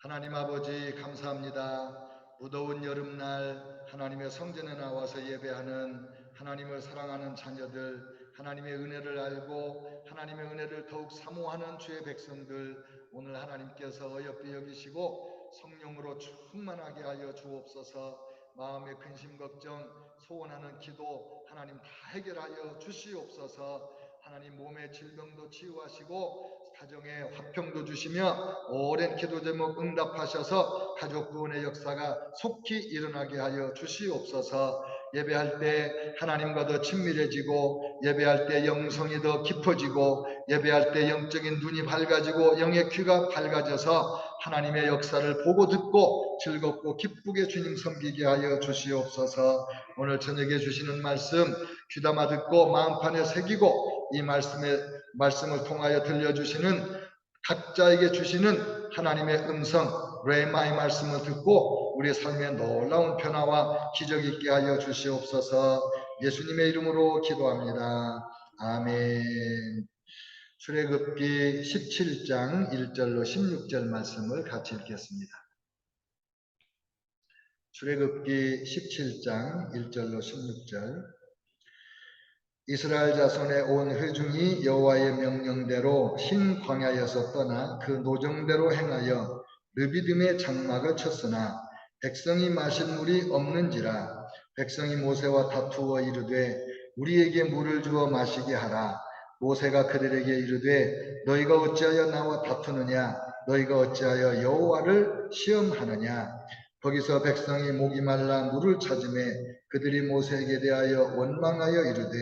하나님 아버지 감사합니다. 무더운 여름날 하나님의 성전에 나와서 예배하는 하나님을 사랑하는 자녀들, 하나님의 은혜를 알고 하나님의 은혜를 더욱 사모하는 주의 백성들, 오늘 하나님께서 어여삐 여기시고 성령으로 충만하게 하여 주옵소서. 마음의 근심 걱정 소원하는 기도 하나님 다 해결하여 주시옵소서. 하나님 몸의 질병도 치유하시고 가정의 화평도 주시며 오랜 기도 제목 응답하셔서 가족 구원의 역사가 속히 일어나게 하여 주시옵소서. 예배할 때 하나님과 더 친밀해지고, 예배할 때 영성이 더 깊어지고, 예배할 때 영적인 눈이 밝아지고 영의 귀가 밝아져서 하나님의 역사를 보고 듣고 즐겁고 기쁘게 주님 섬기게 하여 주시옵소서. 오늘 저녁에 주시는 말씀 귀담아 듣고 마음판에 새기고 이 말씀을 통하여 들려주시는 각자에게 주시는 하나님의 음성 레마의 말씀을 듣고 우리 삶의 놀라운 변화와 기적이 있게 하여 주시옵소서. 예수님의 이름으로 기도합니다. 아멘. 출애굽기 17장 1절로 16절 말씀을 같이 읽겠습니다. 출애굽기 17장 1절로 16절. 이스라엘 자손의 온 회중이 여호와의 명령대로 흰 광야에서 떠나 그 노정대로 행하여 르비딤의 장막을 쳤으나 백성이 마실 물이 없는지라. 백성이 모세와 다투어 이르되 우리에게 물을 주어 마시게 하라. 모세가 그들에게 이르되 너희가 어찌하여 나와 다투느냐? 너희가 어찌하여 여호와를 시험하느냐? 거기서 백성이 목이 말라 물을 찾으매 그들이 모세에게 대하여 원망하여 이르되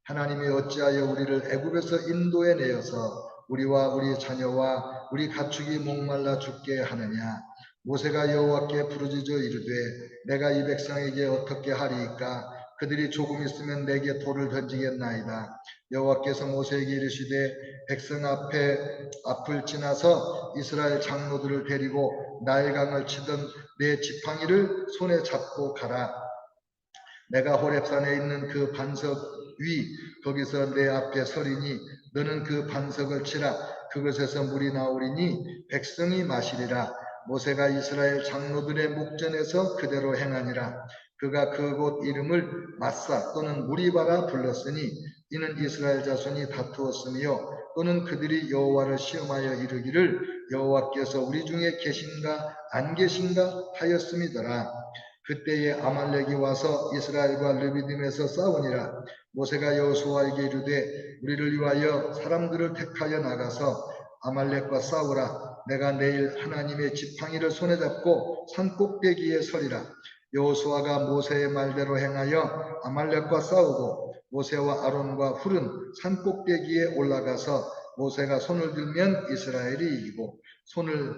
하나님이 어찌하여 우리를 애굽에서 인도해 내어서 우리와 우리 자녀와 우리 가축이 목말라 죽게 하느냐? 모세가 여호와께 부르짖어 이르되 내가 이 백성에게 어떻게 하리이까? 그들이 조금 있으면 내게 돌을 던지겠나이다. 여호와께서 모세에게 이르시되 백성 앞을 지나서 이스라엘 장로들을 데리고 나일강을 치던 내 지팡이를 손에 잡고 가라. 내가 호렙산에 있는 그 반석 위 거기서 내 앞에 서리니 너는 그 반석을 치라. 그것에서 물이 나오리니 백성이 마시리라. 모세가 이스라엘 장로들의 목전에서 그대로 행하니라. 그가 그곳 이름을 마사 또는 무리바라 불렀으니 이는 이스라엘 자손이 다투었으며 또는 그들이 여호와를 시험하여 이르기를 여호와께서 우리 중에 계신가 안 계신가 하였음이더라. 그때에 아말렉이 와서 이스라엘과 르비딤에서 싸우니라. 모세가 여호수아에게 이르되 우리를 위하여 사람들을 택하여 나가서 아말렉과 싸우라. 내가 내일 하나님의 지팡이를 손에 잡고 산 꼭대기에 서리라. 여호수아가 모세의 말대로 행하여 아말렉과 싸우고 모세와 아론과 훌은 산 꼭대기에 올라가서 모세가 손을 들면 이스라엘이 이기고 손을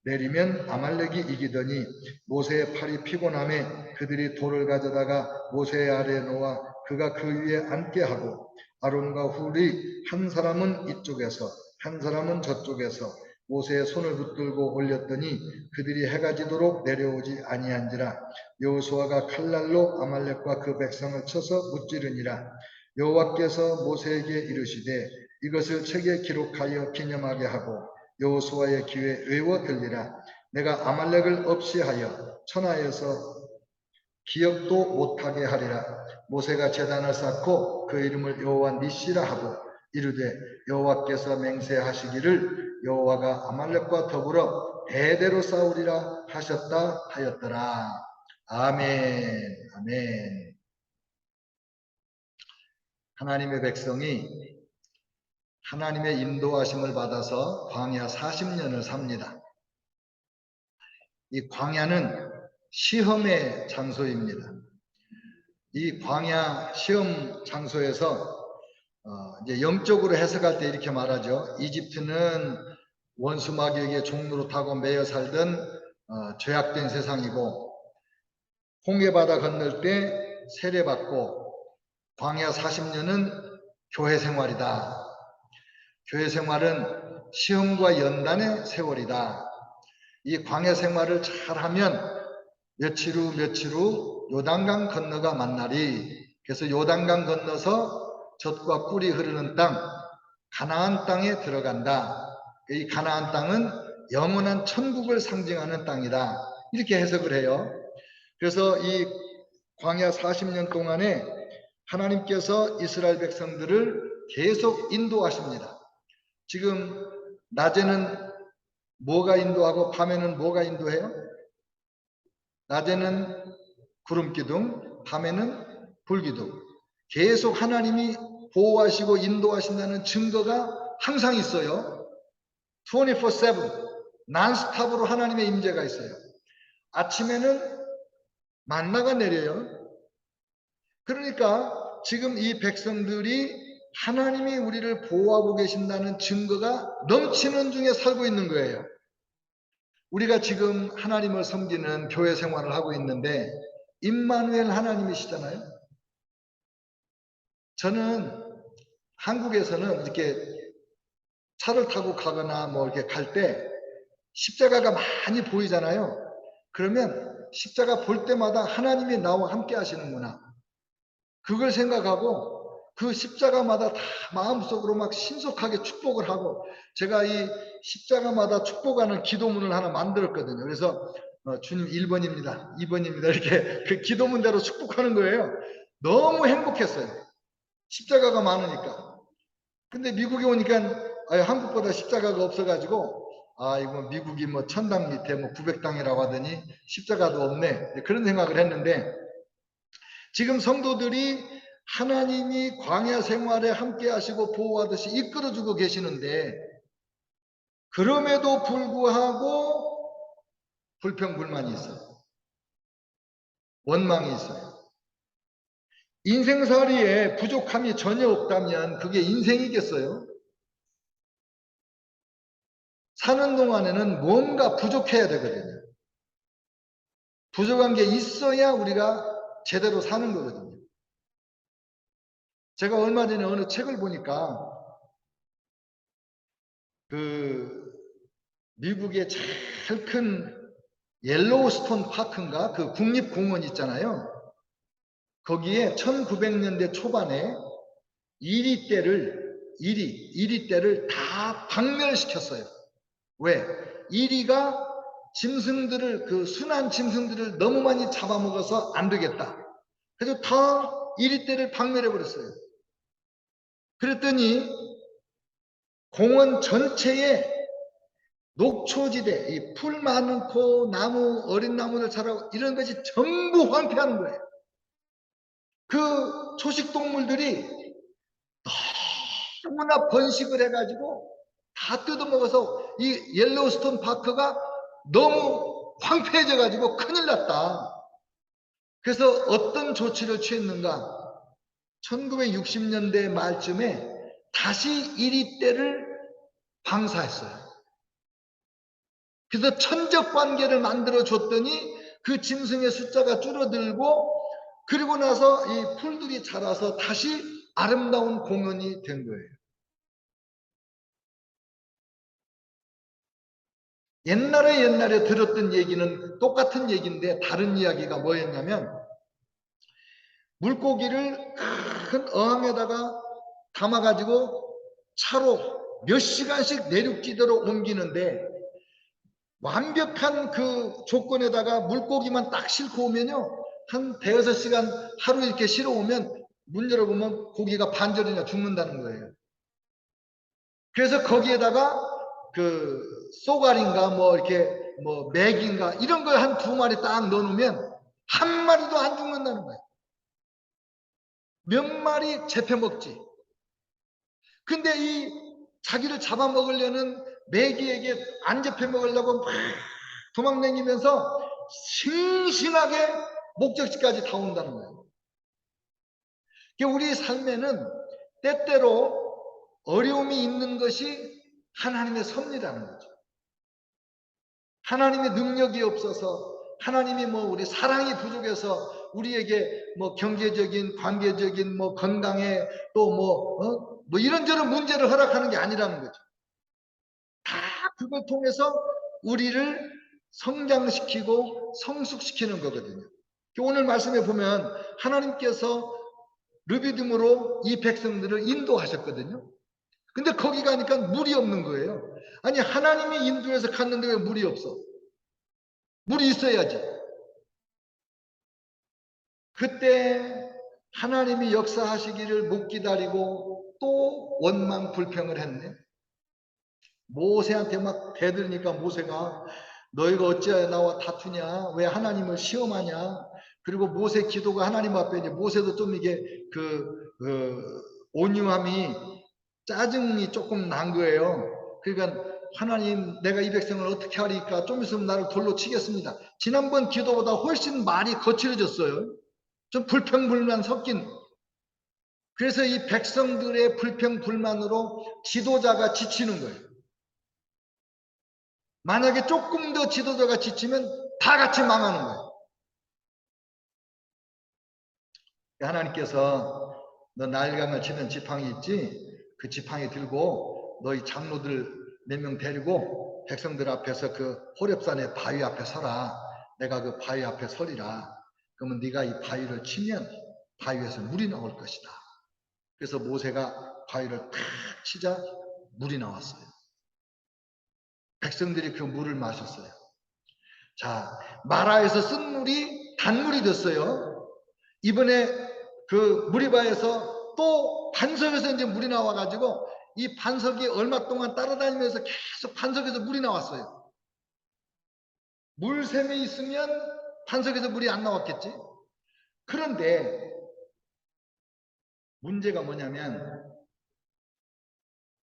내리면 아말렉이 이기더니 모세의 팔이 피곤함에 그들이 돌을 가져다가 모세의 아래에 놓아 그가 그 위에 앉게 하고 아론과 훌이 한 사람은 이쪽에서 한 사람은 저쪽에서 모세의 손을 붙들고 올렸더니 그들이 해가 지도록 내려오지 아니한지라. 여호수아가 칼날로 아말렉과 그 백성을 쳐서 무찌르니라. 여호와께서 모세에게 이르시되 이것을 책에 기록하여 기념하게 하고 여호수아의 귀에 외워 들리라. 내가 아말렉을 없이 하여 천하에서 기억도 못하게 하리라. 모세가 제단을 쌓고 그 이름을 여호와 니시라 하고 이르되 여호와께서 맹세하시기를 여호와가 아말렉과 더불어 대대로 싸우리라 하셨다 하였더라. 아멘. 아멘. 하나님의 백성이 하나님의 인도하심을 받아서 광야 40년을 삽니다. 이 광야는 시험의 장소입니다. 이 광야 시험 장소에서 이제 영적으로 해석할 때 이렇게 말하죠. 이집트는 원수 마귀에게 종로로 타고 매여 살던 죄악된 세상이고 홍해바다 건널 때 세례받고 광야 40년은 교회 생활이다. 교회 생활은 시험과 연단의 세월이다. 이 광야 생활을 잘하면 며칠 후 요단강 건너가 만나리. 그래서 요단강 건너서 젖과 꿀이 흐르는 땅 가나안 땅에 들어간다. 이 가나안 땅은 영원한 천국을 상징하는 땅이다. 이렇게 해석을 해요. 그래서 이 광야 40년 동안에 하나님께서 이스라엘 백성들을 계속 인도하십니다. 지금 낮에는 뭐가 인도하고 밤에는 뭐가 인도해요? 낮에는 구름 기둥, 밤에는 불 기둥. 계속 하나님이 보호하시고 인도하신다는 증거가 항상 있어요. 24/7 난스탑으로 하나님의 임재가 있어요. 아침에는 만나가 내려요. 그러니까 지금 이 백성들이 하나님이 우리를 보호하고 계신다는 증거가 넘치는 중에 살고 있는 거예요. 우리가 지금 하나님을 섬기는 교회 생활을 하고 있는데 임마누엘 하나님이시잖아요. 저는 한국에서는 이렇게 차를 타고 가거나 뭐 이렇게 갈 때 십자가가 많이 보이잖아요. 그러면 십자가 볼 때마다 하나님이 나와 함께 하시는구나. 그걸 생각하고 그 십자가마다 다 마음속으로 막 신속하게 축복을 하고, 제가 이 십자가마다 축복하는 기도문을 하나 만들었거든요. 그래서 주님 1번입니다. 2번입니다. 이렇게 그 기도문대로 축복하는 거예요. 너무 행복했어요. 십자가가 많으니까. 근데 미국에 오니까 한국보다 십자가가 없어가지고 이거 미국이 뭐 천당 밑에 뭐 900당이라고 하더니 십자가도 없네. 그런 생각을 했는데, 지금 성도들이 하나님이 광야 생활에 함께 하시고 보호하듯이 이끌어주고 계시는데, 그럼에도 불구하고 불평불만이 있어요. 원망이 있어요. 인생살이에 부족함이 전혀 없다면 그게 인생이겠어요? 사는 동안에는 뭔가 부족해야 되거든요. 부족한 게 있어야 우리가 제대로 사는 거거든요. 제가 얼마 전에 어느 책을 보니까 그 미국의 제일 큰 옐로우스톤 파크인가 그 국립공원 있잖아요. 거기에 1900년대 초반에 이리 떼를 다 박멸시켰어요. 왜? 이리가 짐승들을, 그 순한 짐승들을 너무 많이 잡아먹어서 안 되겠다. 그래서 다 이리떼를 박멸해버렸어요. 그랬더니 공원 전체에 녹초지대, 이 풀 많고 나무, 어린 나무들 자라고 이런 것이 전부 황폐하는 거예요. 그 초식동물들이 너무나 번식을 해가지고 다 뜯어먹어서 이 옐로우스톤 파크가 너무 황폐해져가지고 큰일 났다. 그래서 어떤 조치를 취했는가? 1960년대 말쯤에 다시 이리떼를 방사했어요. 그래서 천적 관계를 만들어 줬더니 그 짐승의 숫자가 줄어들고, 그리고 나서 이 풀들이 자라서 다시 아름다운 공원이 된 거예요. 옛날에 들었던 얘기는 똑같은 얘기인데 다른 이야기가 뭐였냐면, 물고기를 큰 어항에다가 담아가지고 차로 몇 시간씩 내륙지대로 옮기는데, 완벽한 그 조건에다가 물고기만 딱 싣고 오면요, 한 대여섯 시간 하루 이렇게 실어 오면 문 열어보면 고기가 반절이나 죽는다는 거예요. 그래서 거기에다가 그 쏘가리인가 뭐 이렇게 뭐 맥인가 이런 걸 한 2마리 딱 넣어놓으면 한 마리도 안 죽는다는 거예요. 몇 마리 잡혀먹지. 근데 이 자기를 잡아먹으려는 메기에게 안 잡혀먹으려고 막 도망다니면서 싱싱하게 목적지까지 다 온다는 거예요. 우리 삶에는 때때로 어려움이 있는 것이 하나님의 섭리라는 거죠. 하나님의 능력이 없어서, 하나님이 뭐 우리 사랑이 부족해서 우리에게 뭐 경제적인, 관계적인, 뭐 건강에 또 뭐 이런저런 문제를 허락하는 게 아니라는 거죠. 다 그걸 통해서 우리를 성장시키고 성숙시키는 거거든요. 오늘 말씀에 보면 하나님께서 르비딤으로 이 백성들을 인도하셨거든요. 근데 거기 가니까 물이 없는 거예요. 아니 하나님이 인도해서 갔는데 왜 물이 없어? 물이 있어야지. 그때 하나님이 역사하시기를 못 기다리고 또 원망 불평을 했네. 모세한테 막 대들니까 모세가 너희가 어찌하여 나와 다투냐? 왜 하나님을 시험하냐? 그리고 모세 기도가 하나님 앞에 이제 모세도 좀 이게 온유함이 짜증이 조금 난 거예요. 그러니까 하나님 내가 이 백성을 어떻게 하리까? 좀 있으면 나를 돌로 치겠습니다. 지난번 기도보다 훨씬 말이 거칠어졌어요. 좀 불평불만 섞인. 그래서 이 백성들의 불평불만으로 지도자가 지치는 거예요. 만약에 조금 더 지도자가 지치면 다 같이 망하는 거예요. 하나님께서 너 나일강을 치는 지팡이 있지? 그 지팡이 들고 너희 장로들 몇 명 데리고 백성들 앞에서 그 호렙산의 바위 앞에 서라. 내가 그 바위 앞에 서리라. 그러면 네가 이 바위를 치면 바위에서 물이 나올 것이다. 그래서 모세가 바위를 탁 치자 물이 나왔어요. 백성들이 그 물을 마셨어요. 자, 마라에서 쓴 물이 단물이 됐어요. 이번에 그 무리바에서 또 반석에서 이제 물이 나와가지고 이 반석이 얼마 동안 따라다니면서 계속 반석에서 물이 나왔어요. 물샘이 있으면 반석에서 물이 안 나왔겠지. 그런데 문제가 뭐냐면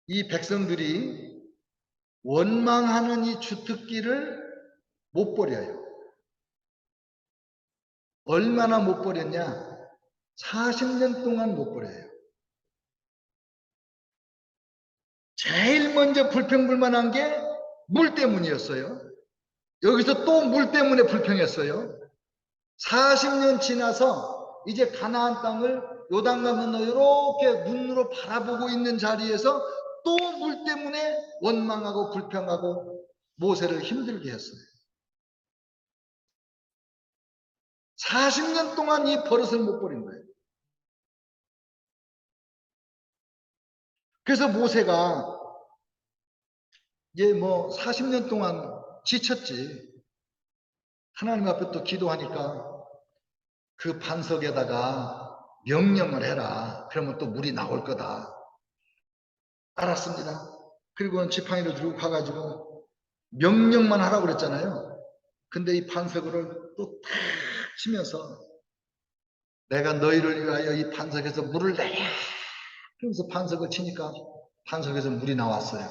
이 백성들이 원망하는 이 주특기를 못 버려요. 얼마나 못 버렸냐? 40년 동안 못 버려요. 제일 먼저 불평불만한 게 물 때문이었어요. 여기서 또 물 때문에 불평했어요. 40년 지나서 이제 가나안 땅을 요단강 건너 이렇게 눈으로 바라보고 있는 자리에서 또 물 때문에 원망하고 불평하고 모세를 힘들게 했어요. 40년 동안 이 버릇을 못 버린 거예요. 그래서 모세가 이제 뭐 40년 동안 지쳤지. 하나님 앞에 또 기도하니까 그 반석에다가 명령을 해라. 그러면 또 물이 나올 거다. 알았습니다. 그리고는 지팡이를 들고 가가지고 명령만 하라고 그랬잖아요. 근데 이 반석을 또 탁 치면서 내가 너희를 위하여 이 반석에서 물을 내야. 그러면서 반석을 치니까 반석에서 물이 나왔어요.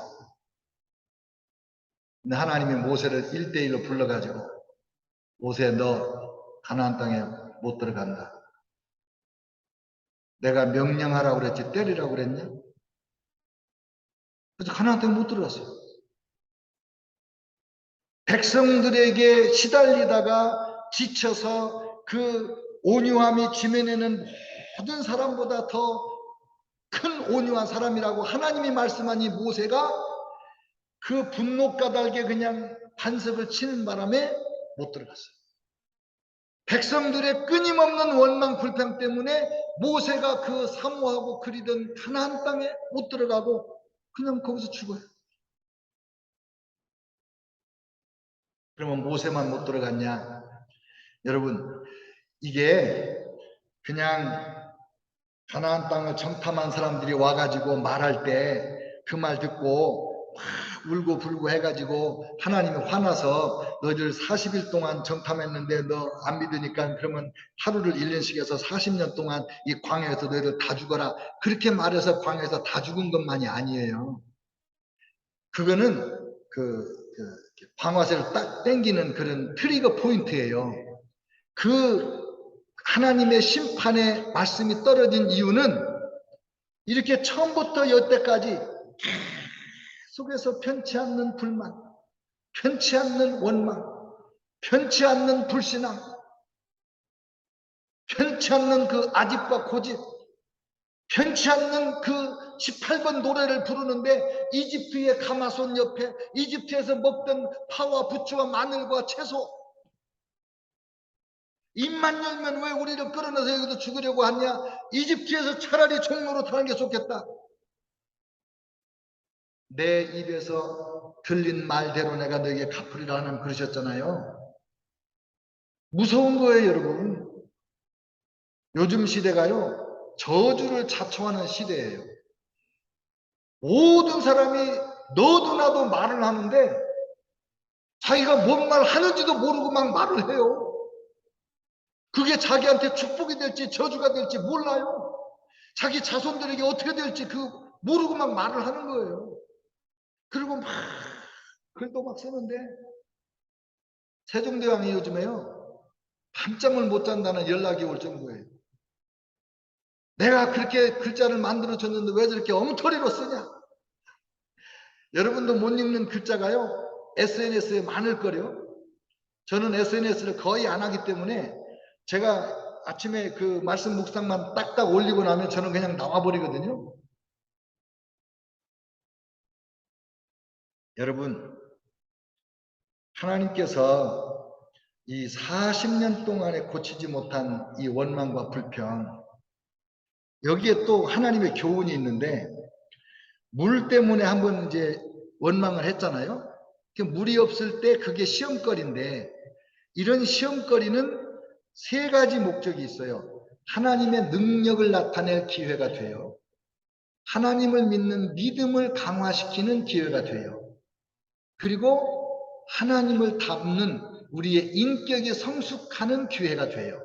근데 하나님이 모세를 1대1로 불러가지고 모세 너 가나안 땅에 못 들어간다. 내가 명령하라고 그랬지 때리라고 그랬냐? 그래서 가나안 땅에 못 들어갔어요. 백성들에게 시달리다가 지쳐서 그 온유함이 지면에는 모든 사람보다 더 큰 온유한 사람이라고 하나님이 말씀한 이 모세가 그 분노 까닭에 그냥 반석을 치는 바람에 못 들어갔어요. 백성들의 끊임없는 원망 불평 때문에 모세가 그 사모하고 그리던 가나안 땅에 못 들어가고 그냥 거기서 죽어요. 그러면 모세만 못 들어갔냐? 여러분 이게 그냥 가나안 땅을 정탐한 사람들이 와가지고 말할 때 그 말 듣고 막 울고 불고 해가지고 하나님이 화나서 너희들 40일 동안 정탐했는데 너 안 믿으니까 그러면 하루를 1년씩 해서 40년 동안 이 광야에서 너희들 다 죽어라. 그렇게 말해서 광야에서 다 죽은 것만이 아니에요. 그거는 방아쇠를 딱 당기는 그런 트리거 포인트예요. 그 하나님의 심판의 말씀이 떨어진 이유는 이렇게 처음부터 여태까지 속에서 편치 않는 불만, 편치 않는 원망, 편치 않는 불신앙, 편치 않는 그 아집과 고집, 편치 않는 그 18번 노래를 부르는데 이집트의 가마손 옆에 이집트에서 먹던 파와 부추와 마늘과 채소 입만 열면 왜 우리를 끌어내서 여기서 죽으려고 하냐? 이집트에서 차라리 종로로 타는 게 좋겠다. 내 입에서 들린 말대로 내가 너에게 갚으리라 하는 그러셨잖아요. 무서운 거예요, 여러분. 요즘 시대가요, 저주를 자초하는 시대예요. 모든 사람이 너도 나도 말을 하는데 자기가 뭔 말 하는지도 모르고 막 말을 해요. 그게 자기한테 축복이 될지 저주가 될지 몰라요. 자기 자손들에게 어떻게 될지 모르고 막 말을 하는 거예요. 그리고 막 글도 막 쓰는데 세종대왕이 요즘에요, 밤잠을 못 잔다는 연락이 올 정도예요. 내가 그렇게 글자를 만들어 줬는데 왜 저렇게 엉터리로 쓰냐? 여러분도 못 읽는 글자가요, SNS에 많을 거요. 저는 SNS를 거의 안 하기 때문에 제가 아침에 그 말씀 묵상만 딱딱 올리고 나면 저는 그냥 나와버리거든요. 여러분, 하나님께서 이 40년 동안에 고치지 못한 이 원망과 불평, 여기에 또 하나님의 교훈이 있는데, 물 때문에 한번 이제 원망을 했잖아요. 물이 없을 때 그게 시험거리인데, 이런 시험거리는 세 가지 목적이 있어요. 하나님의 능력을 나타낼 기회가 돼요. 하나님을 믿는 믿음을 강화시키는 기회가 돼요. 그리고 하나님을 닮는 우리의 인격이 성숙하는 기회가 돼요.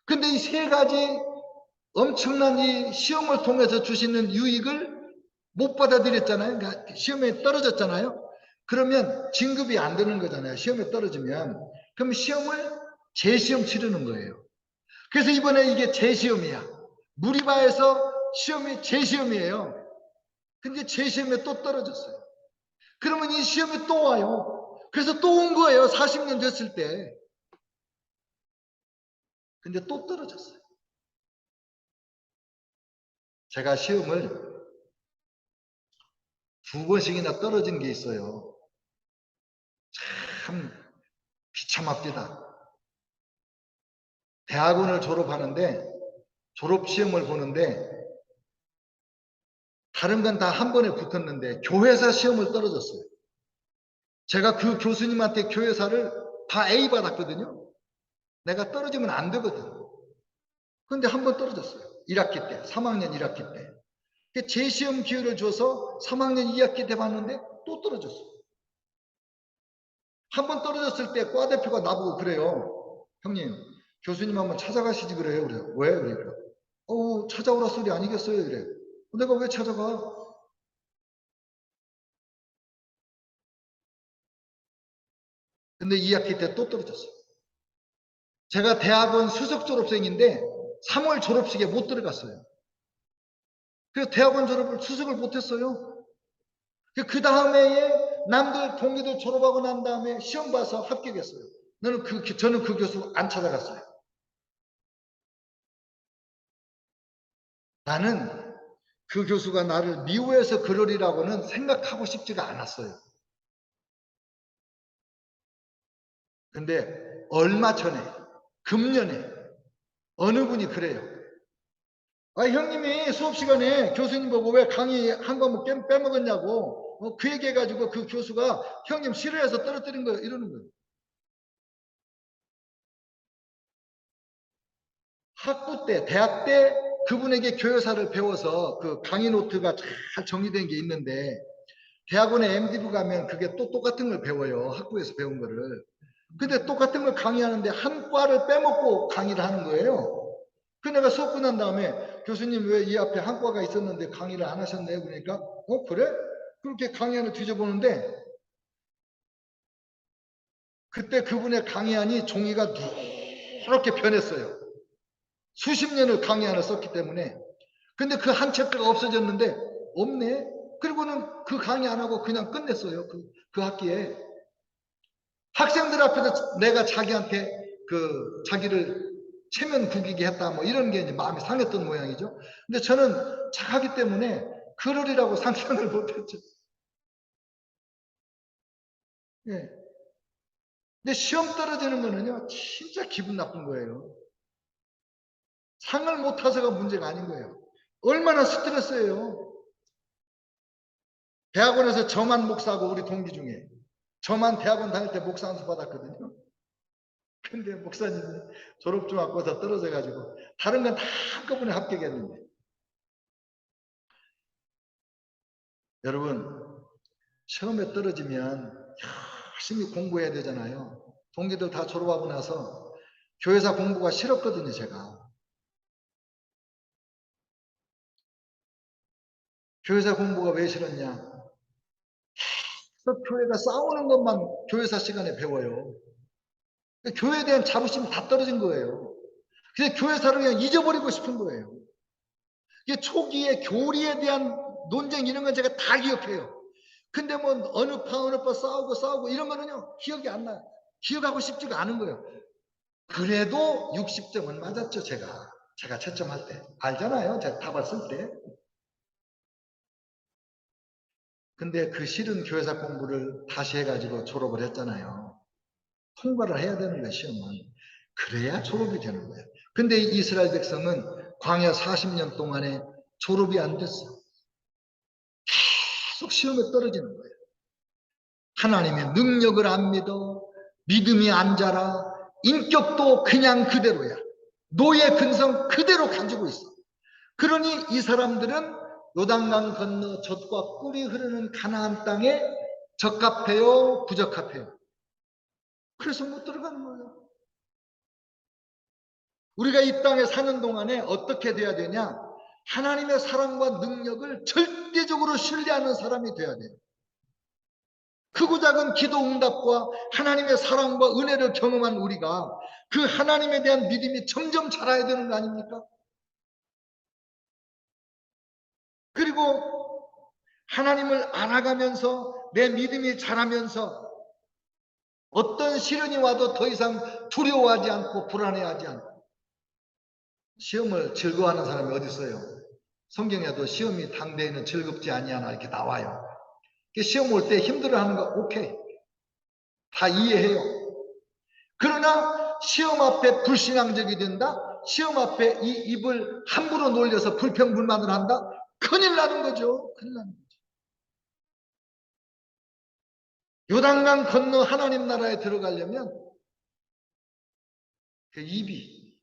근데 이 세 가지 엄청난 이 시험을 통해서 주시는 유익을 못 받아들였잖아요. 그러니까 시험에 떨어졌잖아요. 그러면 진급이 안 되는 거잖아요. 시험에 떨어지면. 그럼 시험을 재시험 치르는 거예요. 그래서 이번에 이게 재시험이야. 무리바에서 시험이 재시험이에요. 근데 재시험에 또 떨어졌어요. 그러면 이 시험이 또 와요. 그래서 또 온 거예요. 40년 됐을 때. 근데 또 떨어졌어요. 제가 시험을 2번씩이나 떨어진 게 있어요. 참 비참합니다. 대학원을 졸업하는데 졸업시험을 보는데 다른 건 다 한 번에 붙었는데 교회사 시험을 떨어졌어요. 제가 그 교수님한테 교회사를 다 A 받았거든요. 내가 떨어지면 안 되거든. 그런데 한 번 떨어졌어요. 1학기 때, 3학년 1학기 때. 재시험 기회를 줘서 3학년 2학기 때 봤는데 또 떨어졌어요. 한 번 떨어졌을 때 과대표가 나보고 그래요. 형님, 교수님 한번 찾아가시지 그래요. 그래요. 왜? 그러니까. 찾아오라 소리 아니겠어요? 그래. 내가 왜 찾아가? 근데 2학기 때 또 떨어졌어요. 제가 대학원 수석 졸업생인데 3월 졸업식에 못 들어갔어요. 그래서 대학원 졸업을 수석을 못했어요. 그 다음 해에 남들 동기들 졸업하고 난 다음에 시험 봐서 합격했어요. 저는 그 교수 안 찾아갔어요. 나는 그 교수가 나를 미워해서 그러리라고는 생각하고 싶지가 않았어요. 근데 얼마 전에, 금년에 어느 분이 그래요. 형님이 수업 시간에 교수님 보고 왜 강의 한 과목 빼먹었냐고 그 얘기해가지고 그 교수가 형님 싫어해서 떨어뜨린 거예요. 이러는 거예요. 학부 때, 대학 때 그분에게 교회사를 배워서 그 강의 노트가 잘 정리된 게 있는데 대학원에 MD부 가면 그게 또 똑같은 걸 배워요. 학부에서 배운 거를. 근데 똑같은 걸 강의하는데 한 과를 빼먹고 강의를 하는 거예요. 그 내가 수업 끝난 다음에 교수님 왜 이 앞에 한 과가 있었는데 강의를 안 하셨나요? 그러니까 그래? 그렇게 강의안을 뒤져보는데 그때 그분의 강의안이 종이가 누렇게 변했어요. 수십 년을 강의안을 썼기 때문에. 근데 그 한 챕터가 없어졌는데 없네. 그리고는 그 강의 안 하고 그냥 끝냈어요. 그 학기에. 학생들 앞에서 내가 자기한테 자기를 체면 구기게 했다 뭐 이런 게 이제 마음이 상했던 모양이죠. 근데 저는 착하기 때문에 그러리라고 상상을 못했죠. 예. 근데 시험 떨어지는 거는요 진짜 기분 나쁜 거예요. 상을 못 타서가 문제가 아닌 거예요. 얼마나 스트레스예요. 대학원에서 저만 목사하고 우리 동기 중에 저만 대학원 다닐 때 목사 안수 받았거든요. 근데 목사님이 졸업중학교에서 떨어져가지고 다른 건 다 한꺼번에 합격했는데, 여러분 시험에 떨어지면 열심히 공부해야 되잖아요. 동기들 다 졸업하고 나서 교회사 공부가 싫었거든요. 제가 교회사 공부가 왜 싫었냐, 교회가 싸우는 것만 교회사 시간에 배워요. 교회에 대한 자부심이 다 떨어진 거예요. 그래서 교회사를 그냥 잊어버리고 싶은 거예요. 이게 초기에 교리에 대한 논쟁 이런 건 제가 다 기억해요. 근데 뭐 어느 파 싸우고 이런 거는요 기억이 안 나요. 기억하고 싶지가 않은 거예요. 그래도 60점은 맞았죠. 제가 채점할 때 알잖아요. 제가 다 봤을 때. 근데 그 싫은 교회사 공부를 다시 해가지고 졸업을 했잖아요. 통과를 해야 되는 거예요. 시험은. 그래야 졸업이 되는 거예요. 근데 이스라엘 백성은 광야 40년 동안에 졸업이 안 됐어. 계속 시험에 떨어지는 거예요. 하나님의 능력을 안 믿어. 믿음이 안 자라. 인격도 그냥 그대로야. 노예 근성 그대로 가지고 있어. 그러니 이 사람들은 요단강 건너 젖과 꿀이 흐르는 가나안 땅에 적합해요, 부적합해요? 그래서 못 들어가는 거예요. 우리가 이 땅에 사는 동안에 어떻게 돼야 되냐? 하나님의 사랑과 능력을 절대적으로 신뢰하는 사람이 돼야 돼요. 크고 작은 기도 응답과 하나님의 사랑과 은혜를 경험한 우리가 그 하나님에 대한 믿음이 점점 자라야 되는 거 아닙니까? 그리고 하나님을 알아가면서 내 믿음이 자라면서 어떤 시련이 와도 더 이상 두려워하지 않고 불안해하지 않고. 시험을 즐거워하는 사람이 어디 있어요? 성경에도 시험이 당대에는 즐겁지 아니하나 이렇게 나와요. 시험 올 때 힘들어하는 거 오케이, 다 이해해요. 그러나 시험 앞에 불신앙적이 된다, 시험 앞에 이 입을 함부로 놀려서 불평불만을 한다, 큰일 나는 거죠. 큰일 나는 거죠. 요단강 건너 하나님 나라에 들어가려면 그 입이,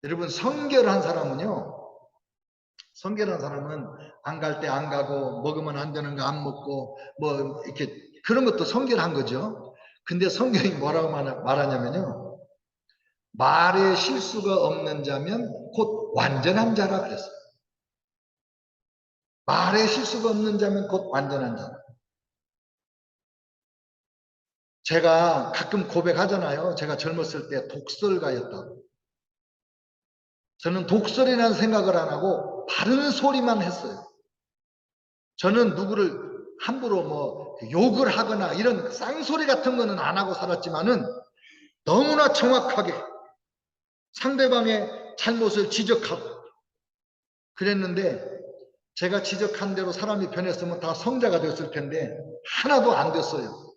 여러분 성결한 사람은요, 성결한 사람은 안 갈 때 안 가고 먹으면 안 되는 거 안 먹고 뭐 이렇게 그런 것도 성결한 거죠. 근데 성경이 뭐라고 말하냐면요, 말에 실수가 없는 자면 곧 완전한 자라 그랬어요. 말에 실수가 없는 자면 곧 완전한 자. 제가 가끔 고백하잖아요. 제가 젊었을 때 독설가였다고. 저는 독설이라는 생각을 안 하고 바른 소리만 했어요. 저는 누구를 함부로 뭐 욕을 하거나 이런 쌍소리 같은 거는 안 하고 살았지만은 너무나 정확하게 상대방의 잘못을 지적하고 그랬는데, 제가 지적한 대로 사람이 변했으면 다 성자가 됐을 텐데 하나도 안 됐어요.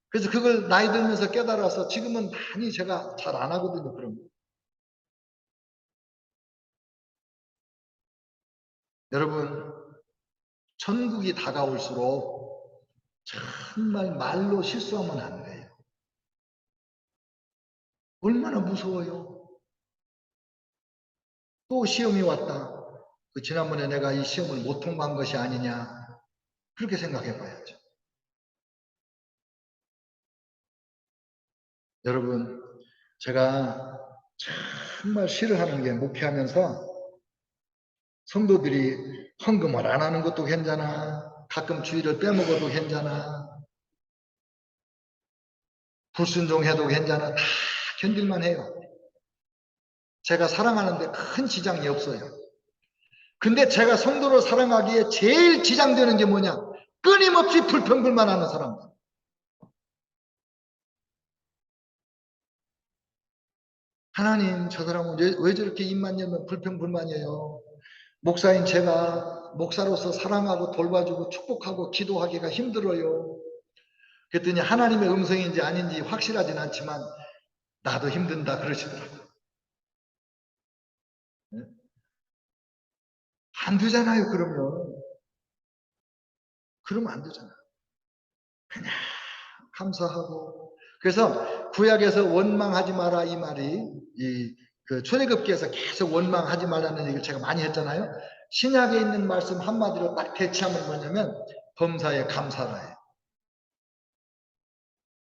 그래서 그걸 나이 들면서 깨달아서 지금은 많이 제가 잘 안 하거든요. 그런 거. 여러분, 천국이 다가올수록 정말 말로 실수하면 안 돼요. 얼마나 무서워요. 또 시험이 왔다. 지난번에 내가 이 시험을 못 통과한 것이 아니냐, 그렇게 생각해 봐야죠. 여러분, 제가 정말 싫어하는 게, 목회하면서 성도들이 헌금을 안 하는 것도 괜찮아, 가끔 주일을 빼먹어도 괜찮아, 불순종해도 괜찮아, 다 견딜만 해요. 제가 사랑하는데 큰 지장이 없어요. 근데 제가 성도를 사랑하기에 제일 지장되는 게 뭐냐? 끊임없이 불평불만하는 사람들. 하나님, 저 사람은 왜 저렇게 입만 열면 불평불만이에요? 목사인 제가 목사로서 사랑하고 돌봐주고 축복하고 기도하기가 힘들어요. 그랬더니 하나님의 음성인지 아닌지 확실하진 않지만 나도 힘든다 그러시더라고요. 안 되잖아요, 그러면. 그러면 안 되잖아요. 그냥 감사하고. 그래서 구약에서 원망하지 마라 이 말이 그 출애굽기에서 계속 원망하지 말라는 얘기를 제가 많이 했잖아요. 신약에 있는 말씀 한마디로 딱 대치하면 뭐냐면 범사에 감사라예요.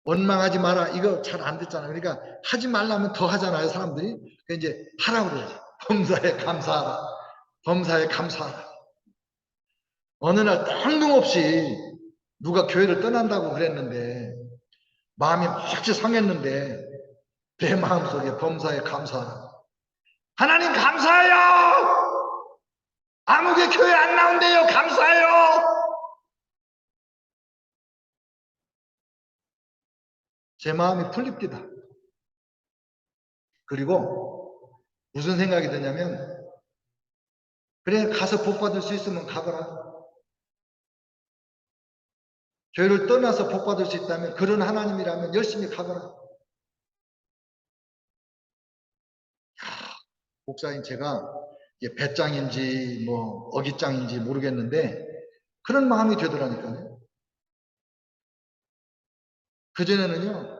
원망하지 마라 이거 잘 안 듣잖아요. 그러니까 하지 말라면 더 하잖아요 사람들이. 그러니까 이제 하라고 그래야지. 범사에 감사하라. 범사에 감사하라. 어느 날 뜬금없이 누가 교회를 떠난다고 그랬는데 마음이 몹시 상했는데 내 마음속에 범사에 감사하라. 하나님 감사해요. 아무개 교회 안 나온대요. 감사해요. 제 마음이 풀립니다. 그리고 무슨 생각이 드냐면 그래 가서 복 받을 수 있으면 가거라. 교회를 떠나서 복 받을 수 있다면 그런 하나님이라면 열심히 가거라. 목사님 제가 배짱인지 뭐 어깃장인지 모르겠는데 그런 마음이 되더라니까요. 그전에는요.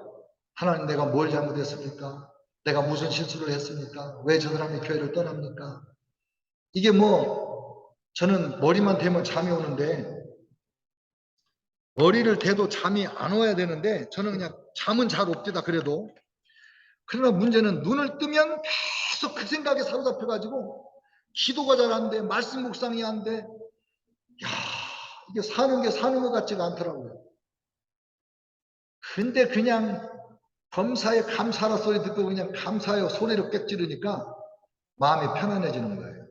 하나님 내가 뭘 잘못했습니까? 내가 무슨 실수를 했습니까? 왜 저 사람이 교회를 떠납니까? 이게 뭐 저는 머리만 대면 잠이 오는데 머리를 대도 잠이 안 와야 되는데 저는 그냥 잠은 잘 옵니다. 그래도 그러나 문제는 눈을 뜨면 계속 그 생각에 사로잡혀가지고 기도가 잘 안 돼. 말씀 묵상이 안 돼. 야, 이게 사는 게 사는 것 같지가 않더라고요. 근데 그냥 범사에 감사라 소리 듣고 그냥 감사해요 소리를 빽 지르니까 마음이 편안해지는 거예요.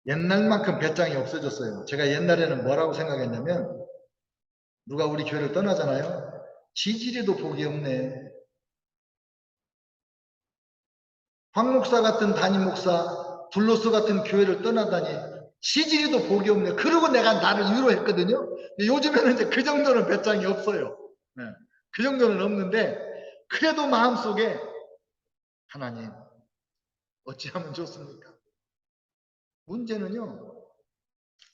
옛날만큼 배짱이 없어졌어요. 제가 옛날에는 뭐라고 생각했냐면 누가 우리 교회를 떠나잖아요. 지지리도 복이 없네. 황 목사 같은 담임 목사, 블로스 같은 교회를 떠나다니 지지리도 복이 없네. 그러고 내가 나를 위로했거든요. 요즘에는 이제 그 정도는 배짱이 없어요. 네. 그 정도는 없는데 그래도 마음속에 하나님 어찌하면 좋습니까? 문제는요.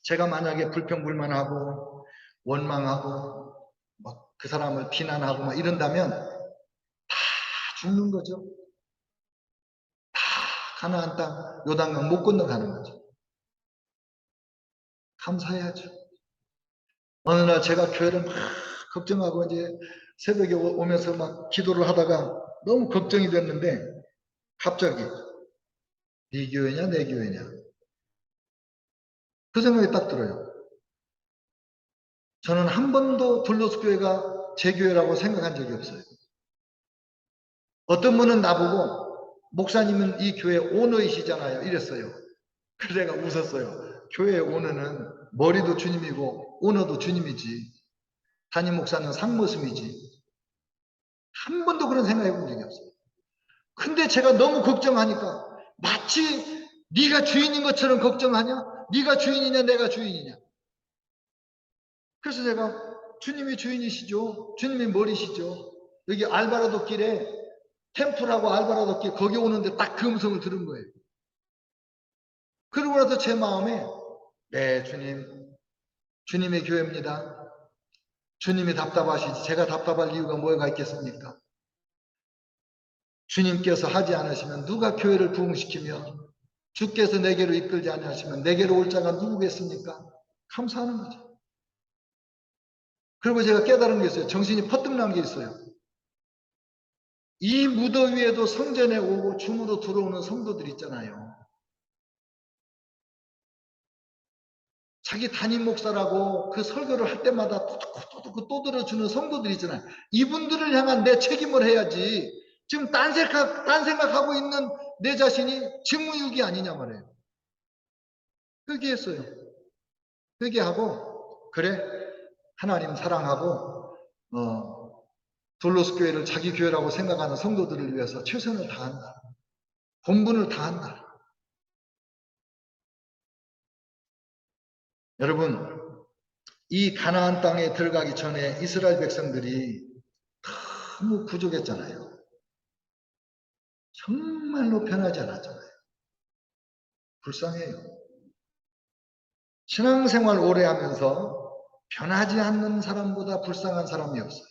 제가 만약에 불평불만하고 원망하고 막 그 사람을 비난하고 막 이런다면 다 죽는 거죠. 다 가나안 땅 요단강 못 건너가는 거죠. 감사해야죠. 어느 날 제가 교회를 막 걱정하고 이제 새벽에 오면서 막 기도를 하다가 너무 걱정이 됐는데 갑자기 네 교회냐 내 교회냐 그 생각이 딱 들어요. 저는 한 번도 둘로스 교회가 제 교회라고 생각한 적이 없어요. 어떤 분은 나보고 목사님은 이 교회 오너이시잖아요. 이랬어요. 그래서 내가 웃었어요. 교회 오너는 머리도 주님이고 오너도 주님이지. 담임 목사는 상모심이지. 한 번도 그런 생각해 본 적이 없어요. 근데 제가 너무 걱정하니까 마치 네가 주인인 것처럼 걱정하냐? 네가 주인이냐 내가 주인이냐? 그래서 제가 주님이 주인이시죠. 주님이 머리시죠. 여기 알바라도 길에 템플하고 알바라도 길 거기 오는데 딱 그 음성을 들은 거예요. 그러고 나서 제 마음에 네 주님 주님의 교회입니다. 주님이 답답하시지 제가 답답할 이유가 뭐가 있겠습니까? 주님께서 하지 않으시면 누가 교회를 부흥시키며 주께서 내게로 이끌지 않으시면 내게로 올 자가 누구겠습니까? 감사하는 거죠. 그리고 제가 깨달은 게 있어요. 정신이 퍼뜩 난 게 있어요. 이 무더위에도 성전에 오고 줌으로 들어오는 성도들 있잖아요. 자기 담임 목사라고 그 설교를 할 때마다 또 들어주는 성도들 있잖아요. 이분들을 향한 내 책임을 해야지. 지금 딴 생각하고 있는 내 자신이 직무유기 아니냐 말이에요. 그렇게 했어요. 그렇게 하고 그래 하나님 사랑하고 돌로스 교회를 자기 교회라고 생각하는 성도들을 위해서 최선을 다한다. 본분을 다한다. 여러분 이 가나안 땅에 들어가기 전에 이스라엘 백성들이 너무 부족했잖아요. 정말로 편하지 않았잖아요. 불쌍해요. 신앙생활 오래 하면서 변하지 않는 사람보다 불쌍한 사람이 없어요.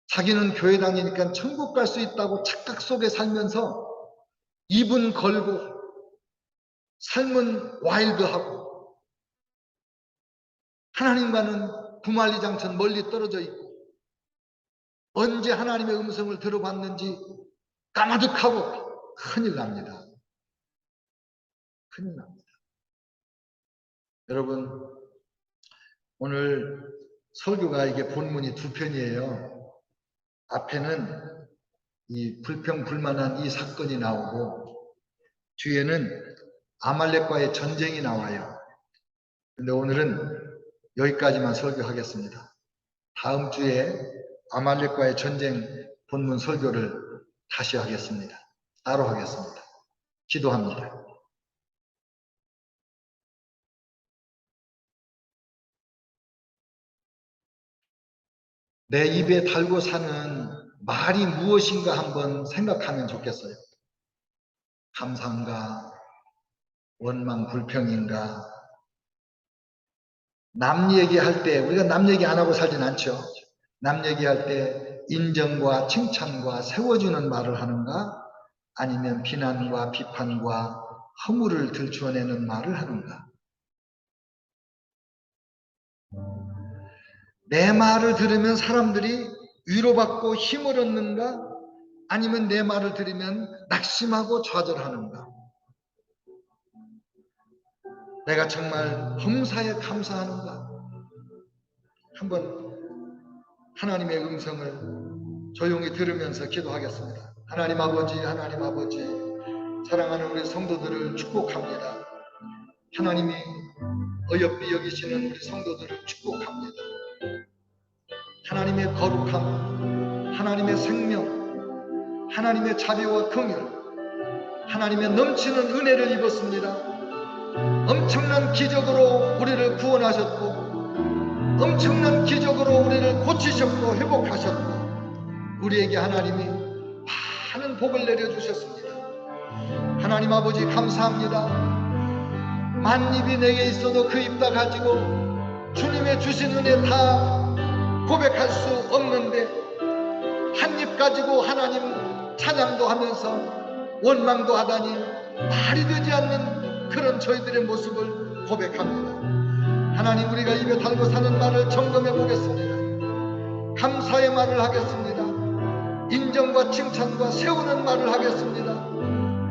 자기는 교회 다니니까 천국 갈 수 있다고 착각 속에 살면서 입은 걸고 삶은 와일드하고 하나님과는 구만리장천 멀리 떨어져 있고 언제 하나님의 음성을 들어봤는지 까마득하고 큰일 납니다. 큰일 납니다. 여러분, 오늘 설교가 이게 본문이 두 편이에요. 앞에는 이 불평불만한 이 사건이 나오고 뒤에는 아말렉과의 전쟁이 나와요. 근데 오늘은 여기까지만 설교하겠습니다. 다음 주에 아말렉과의 전쟁 본문 설교를 다시 하겠습니다. 따로 하겠습니다. 기도합니다. 내 입에 달고 사는 말이 무엇인가 한번 생각하면 좋겠어요. 감사인가? 원망, 불평인가? 남 얘기할 때 우리가 남 얘기 안 하고 살진 않죠. 남 얘기할 때 인정과 칭찬과 세워주는 말을 하는가? 아니면 비난과 비판과 허물을 들추어내는 말을 하는가? 내 말을 들으면 사람들이 위로받고 힘을 얻는가? 아니면 내 말을 들으면 낙심하고 좌절하는가? 내가 정말 범사에 감사하는가? 한번 하나님의 음성을 조용히 들으면서 기도하겠습니다. 하나님 아버지, 하나님 아버지, 사랑하는 우리 성도들을 축복합니다. 하나님이 어여삐 여기시는 우리 성도들을 축복합니다. 하나님의 거룩함, 하나님의 생명, 하나님의 자비와 긍휼, 하나님의 넘치는 은혜를 입었습니다. 엄청난 기적으로 우리를 구원하셨고 엄청난 기적으로 우리를 고치셨고 회복하셨고 우리에게 하나님이 많은 복을 내려주셨습니다. 하나님 아버지 감사합니다. 만입이 내게 있어도 그 입 다 가지고 주님의 주신 은혜 다 고백할 수 없는데 한 입 가지고 하나님 찬양도 하면서 원망도 하다니 말이 되지 않는 그런 저희들의 모습을 고백합니다. 하나님 우리가 입에 달고 사는 말을 점검해 보겠습니다. 감사의 말을 하겠습니다. 인정과 칭찬과 세우는 말을 하겠습니다.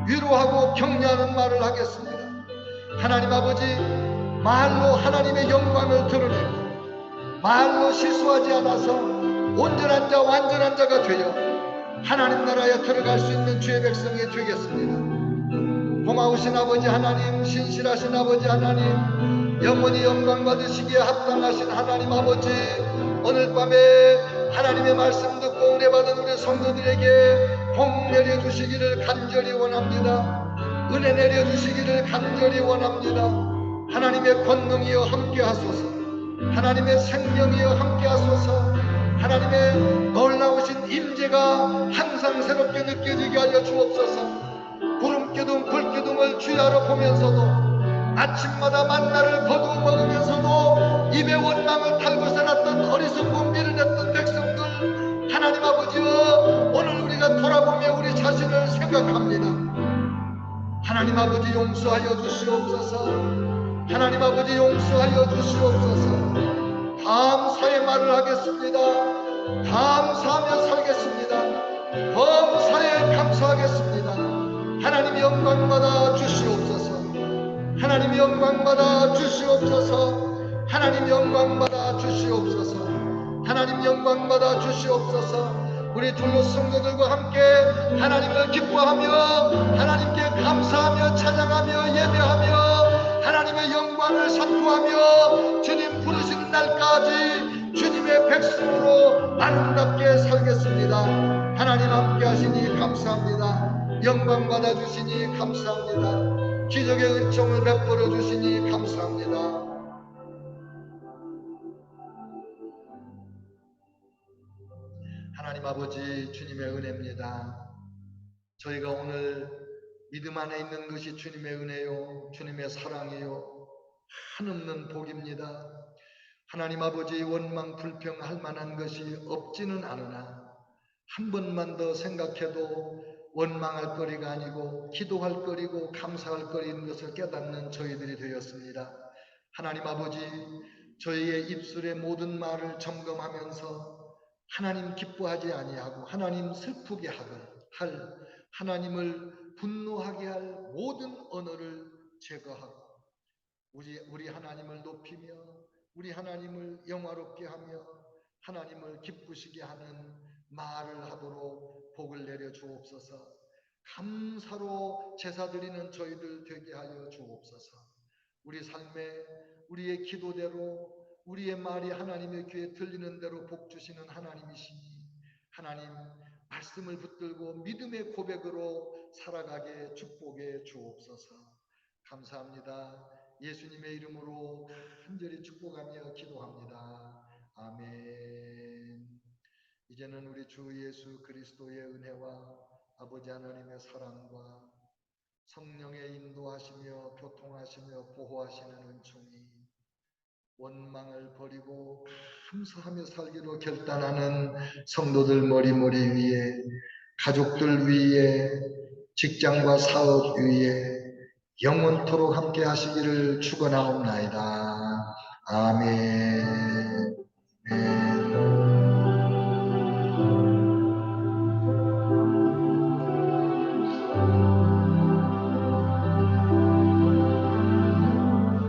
위로하고 격려하는 말을 하겠습니다. 하나님 아버지 말로 하나님의 영광을 드러내고 말로 실수하지 않아서 온전한 자 완전한 자가 되어 하나님 나라에 들어갈 수 있는 주의 백성이 되겠습니다. 고마우신 아버지 하나님, 신실하신 아버지 하나님, 영원히 영광 받으시기에 합당하신 하나님 아버지, 오늘 밤에 하나님의 말씀 듣고 은혜 받은 우리 성도들에게 복 내려주시기를 간절히 원합니다. 은혜 내려주시기를 간절히 원합니다. 하나님의 권능이여 함께 하소서, 하나님의 생명이여 함께 하소서, 하나님의 놀라우신 임재가 항상 새롭게 느껴지게 하여 주옵소서. 구름기둥 불기둥을 주야로 보면서도 아침마다 만나를 거두어 먹으면서도 입에 원망을 달고 살았던 어리석고 미련했던 백성들 하나님 아버지여 오늘 우리가 돌아보며 우리 자신을 생각합니다. 하나님 아버지 용서하여 주시옵소서. 하나님 아버지 용서하여 주시옵소서. 감사의 말을 하겠습니다. 감사하며 살겠습니다. 범사에 감사하겠습니다. 하나님 영광 받아 주시옵소서. 하나님 영광 받아 주시옵소서. 하나님 영광 받아 주시옵소서. 하나님 영광 받아 주시옵소서. 우리 둘로 성도들과 함께 하나님을 기뻐하며 하나님께 감사하며 찬양하며 예배하며 하나님의 영광을 선포하며 주님 부르시는 날까지 주님의 백성으로 아름답게 살겠습니다. 하나님 함께 하시니 감사합니다. 영광 받아 주시니 감사합니다. 기적의 은총을 베풀어 주시니 감사합니다. 하나님 아버지 주님의 은혜입니다. 저희가 오늘 믿음 안에 있는 것이 주님의 은혜요, 주님의 사랑이요, 한없는 복입니다. 하나님 아버지 원망 불평할 만한 것이 없지는 않으나 한 번만 더 생각해도 원망할 거리가 아니고 기도할 거리고 감사할 거리인 것을 깨닫는 저희들이 되었습니다. 하나님 아버지, 저희의 입술의 모든 말을 점검하면서 하나님 기뻐하지 아니하고 하나님 슬프게 할 하나님을 분노하게 할 모든 언어를 제거하고 우리 하나님을 높이며 우리 하나님을 영화롭게 하며 하나님을 기쁘시게 하는 말을 하도록 복을 내려 주옵소서. 감사로 제사 드리는 저희들 되게 하여 주옵소서. 우리 삶에 우리의 기도대로 우리의 말이 하나님의 귀에 들리는 대로 복 주시는 하나님이시니 하나님 말씀을 붙들고 믿음의 고백으로 살아가게 축복해 주옵소서. 감사합니다. 예수님의 이름으로 간절히 축복하며 기도합니다. 아멘. 이제는 우리 주 예수 그리스도의 은혜와 아버지 하나님의 사랑과 성령의 인도하시며 교통하시며 보호하시는 은총이 원망을 버리고 감사하며 살기로 결단하는 성도들 머리머리 위에, 가족들 위에, 직장과 사업 위에 영원토록 함께 하시기를 축원하옵나이다. 아멘.